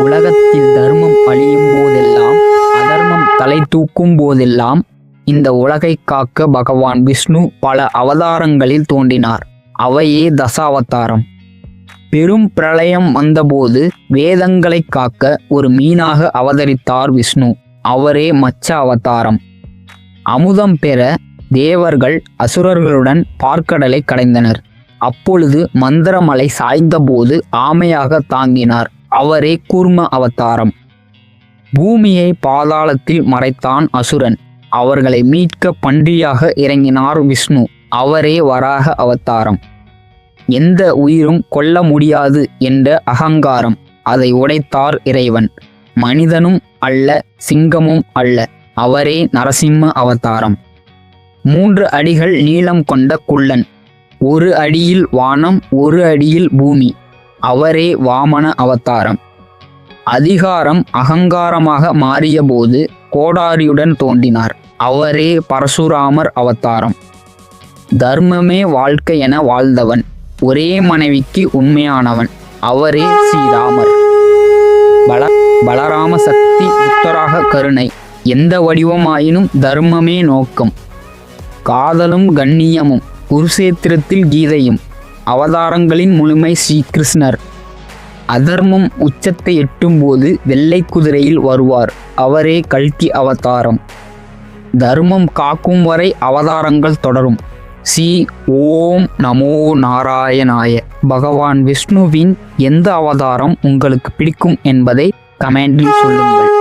உலகத்தில் தர்மம் அழியும் போதெல்லாம், அதர்மம் தலை தூக்கும் போதெல்லாம் இந்த உலகை காக்க பகவான் விஷ்ணு பல அவதாரங்களில் தோன்றினார். அவையே தசாவதாரம். பெரும் பிரளயம் வந்தபோது வேதங்களை காக்க ஒரு மீனாக அவதரித்தார் விஷ்ணு. அவரே மச்ச அவதாரம். அமுதம் பெற தேவர்கள் அசுரர்களுடன் பார்க்கடலை கடைந்தனர். அப்பொழுது மந்திரமலை சாய்ந்தபோது ஆமையாக தாங்கினார். அவரே கூர்ம அவதாரம். பூமியை பாதாளத்தில் மறைத்தான் அசுரன். அவர்களை மீட்க பன்றியாக இறங்கினார் விஷ்ணு. அவரே வராக அவதாரம். எந்த உயிரும் கொல்ல முடியாது என்ற அகங்காரம், அதை உடைத்தார் இறைவன். மனிதனும் அல்ல, சிங்கமும் அல்ல, அவரே நரசிம்ம அவதாரம். 3 அடிகள் நீளம் கொண்ட குள்ளன். 1 அடியில் வானம், 1 அடியில் பூமி. அவரே வாமன அவதாரம். அதிகாரம் அகங்காரமாக மாறிய போது கோடாரியுடன் தோன்றினார். அவரே பரசுராமர் அவதாரம். தர்மமே வாழ்க்கை என வாழ்ந்தவன், ஒரே மனைவிக்கு உண்மையானவன். அவரே ஸ்ரீராமர். பலராம சக்தி புத்தராக கருணை. எந்த வடிவமாயினும் தர்மமே நோக்கம். காதலும் கண்ணியமும், குருசேத்திரத்தில் கீதையும். அவதாரங்களின் முழுமை ஸ்ரீகிருஷ்ணர். அதர்மம் உச்சத்தை எட்டும்போது வெள்ளை குதிரையில் வருவார். அவரே கல்கி அவதாரம். தர்மம் காக்கும் வரை அவதாரங்கள் தொடரும். ஸ்ரீ ஓம் நமோ நாராயணாய. பகவான் விஷ்ணுவின் எந்த அவதாரம் உங்களுக்கு பிடிக்கும் என்பதை கமெண்டில் சொல்லுங்கள்.